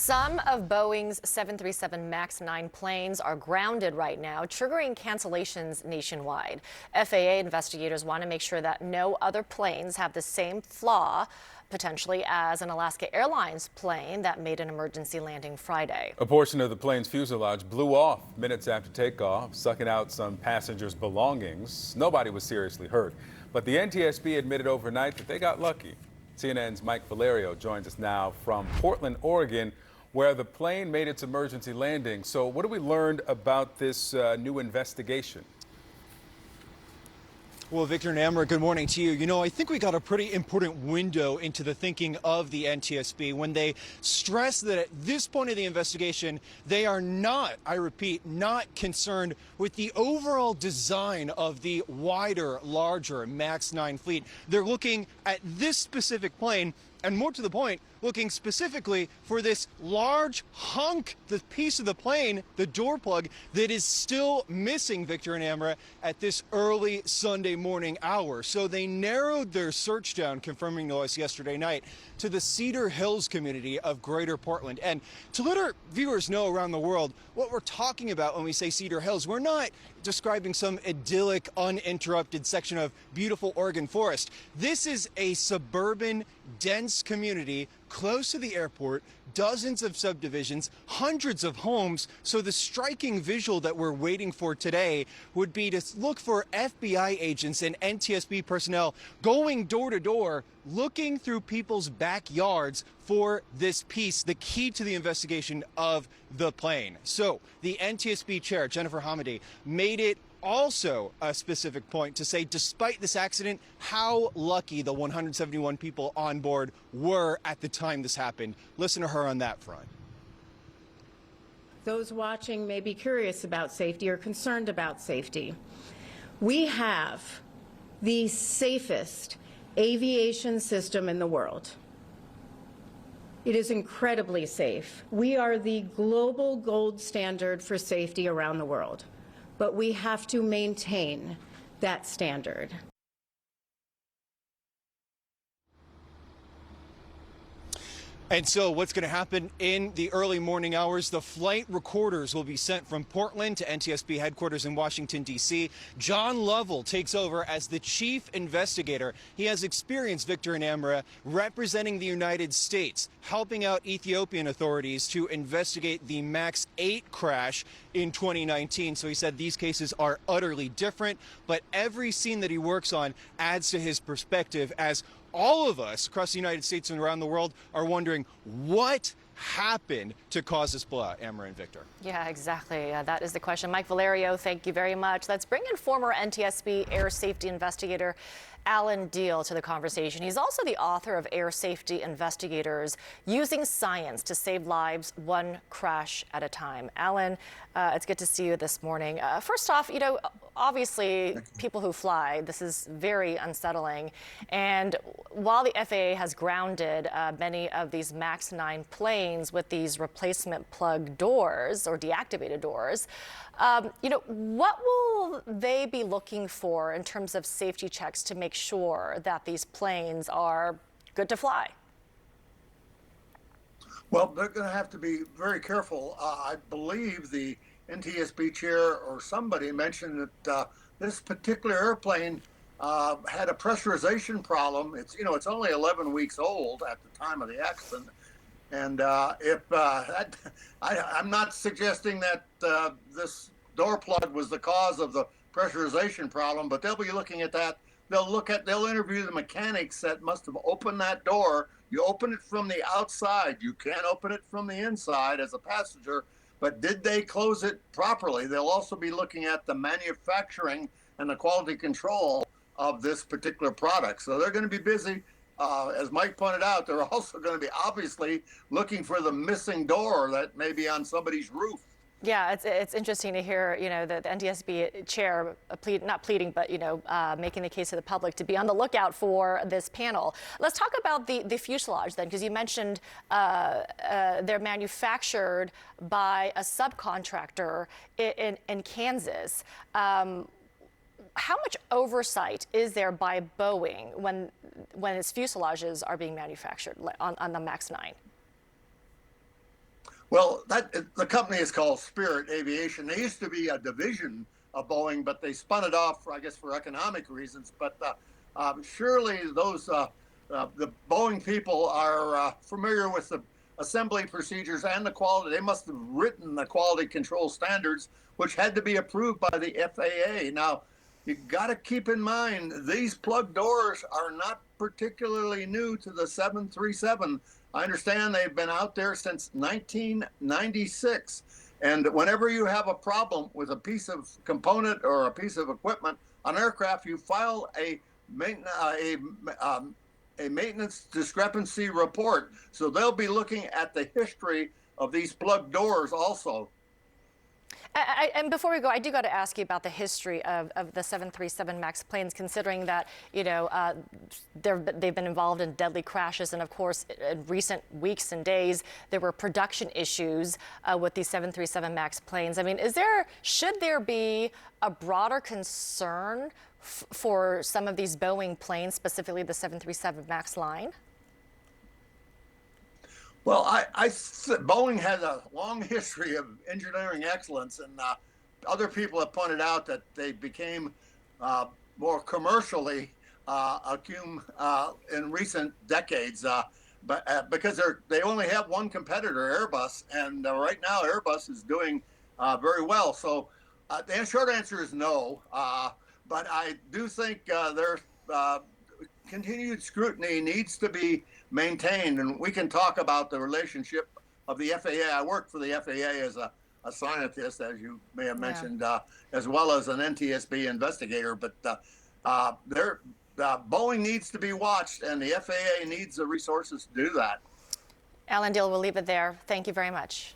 Some of Boeing's 737 MAX 9 planes are grounded right now, triggering cancellations nationwide. FAA investigators want to make sure that no other planes have the same flaw, potentially, as an Alaska Airlines plane that made an emergency landing Friday. A portion of the plane's fuselage blew off minutes after takeoff, sucking out some passengers' belongings. Nobody was seriously hurt, but the NTSB admitted overnight that they got lucky. CNN's Mike Valerio joins us now from Portland, Oregon, where the plane made its emergency landing. So what have we learned about this new investigation? Well, Victor and Amber, good morning to you. You know, I think we got a pretty important window into the thinking of the NTSB when they stress that at this point of the investigation, they are not, I repeat, not concerned with the overall design of the wider, larger MAX 9 fleet. They're looking at this specific plane, and more to the point, looking specifically for this large hunk, the piece of the plane, the door plug, that is still missing, Victor and Amra, at this early Sunday morning hour. So they narrowed their search down, confirming to us yesterday night, to the Cedar Hills community of Greater Portland. And to let our viewers know around the world what we're talking about when we say Cedar Hills, we're not describing some idyllic, uninterrupted section of beautiful Oregon forest. This is a suburban, dense community close to the airport, dozens of subdivisions, hundreds of homes. So the striking visual that we're waiting for today would be to look for FBI agents and NTSB personnel going door to door, looking through people's backyards for this piece, the key to the investigation of the plane. So the NTSB chair, Jennifer Hamady, made it also a specific point to say, despite this accident, how lucky the 171 people on board were at the time this happened. Listen to her on that front. Those watching may be curious about safety or concerned about safety. We have the safest aviation system in the world. It is incredibly safe. We are the global gold standard for safety around the world, but we have to maintain that standard. And so what's going to happen in the early morning hours, the flight recorders will be sent from Portland to NTSB headquarters in Washington, D.C. John Lovell takes over as the chief investigator. He has experience, Victor and Amra, representing the United States, helping out Ethiopian authorities to investigate the MAX 8 crash in 2019. So he said these cases are utterly different, but every scene that he works on adds to his perspective, as all of us across the United States and around the world are wondering what happened to cause this blow, Amber and Victor. Yeah, exactly. That is the question. Mike Valerio, thank you very much. Let's bring in former NTSB air safety investigator Alan Diehl to the conversation. He's also the author of Air Safety Investigators: Using Science to Save Lives One Crash at a Time. Alan, it's good to see you this morning. First off, you know, obviously people who fly, this is very unsettling. And while the FAA has grounded many of these MAX 9 planes with these replacement plug doors or deactivated doors, you know, what will they be looking for in terms of safety checks to make sure that these planes are good to fly? Well, they're going to have to be very careful. I believe the NTSB chair or somebody mentioned that this particular airplane had a pressurization problem. It's only 11 weeks old at the time of the accident. And I'm not suggesting that this door plug was the cause of the pressurization problem, but they'll be looking at that. They'll interview the mechanics that must have opened that door. You open it from the outside. You can't open it from the inside as a passenger, but did they close it properly? They'll also be looking at the manufacturing and the quality control of this particular product. So they're going to be busy. As Mike pointed out, they're also going to be obviously looking for the missing door that may be on somebody's roof. Yeah, it's interesting to hear, you know, the NTSB chair not pleading, but, you know, making the case to the public to be on the lookout for this panel. Let's talk about the fuselage then, because you mentioned they're manufactured by a subcontractor in Kansas. How much oversight is there by Boeing when its fuselages are being manufactured on the MAX 9? Well, the company is called Spirit Aviation. They used to be a division of Boeing, but they spun it off, I guess, for economic reasons. But surely the Boeing people are familiar with the assembly procedures and the quality. They must have written the quality control standards, which had to be approved by the FAA. Now, you got to keep in mind these plug doors are not particularly new to the 737. I understand they've been out there since 1996. And whenever you have a problem with a piece of component or a piece of equipment on aircraft, you file a maintenance discrepancy report. So they'll be looking at the history of these plug doors also. And before we go, I do got to ask you about the history of the 737 MAX planes, considering that, you know, they've been involved in deadly crashes. And of course, in recent weeks and days, there were production issues with these 737 MAX planes. I mean, should there be a broader concern for some of these Boeing planes, specifically the 737 MAX line? Well, Boeing has a long history of engineering excellence, and other people have pointed out that they became more commercially in recent decades, but because they only have one competitor, Airbus, and right now Airbus is doing very well. So the short answer is no, but I do think their continued scrutiny needs to be maintained, and we can talk about the relationship of the FAA. I worked for the FAA as a scientist, as you may have mentioned, as well as an NTSB investigator. But Boeing needs to be watched, and the FAA needs the resources to do that. Alan Diehl, we'll leave it there. Thank you very much.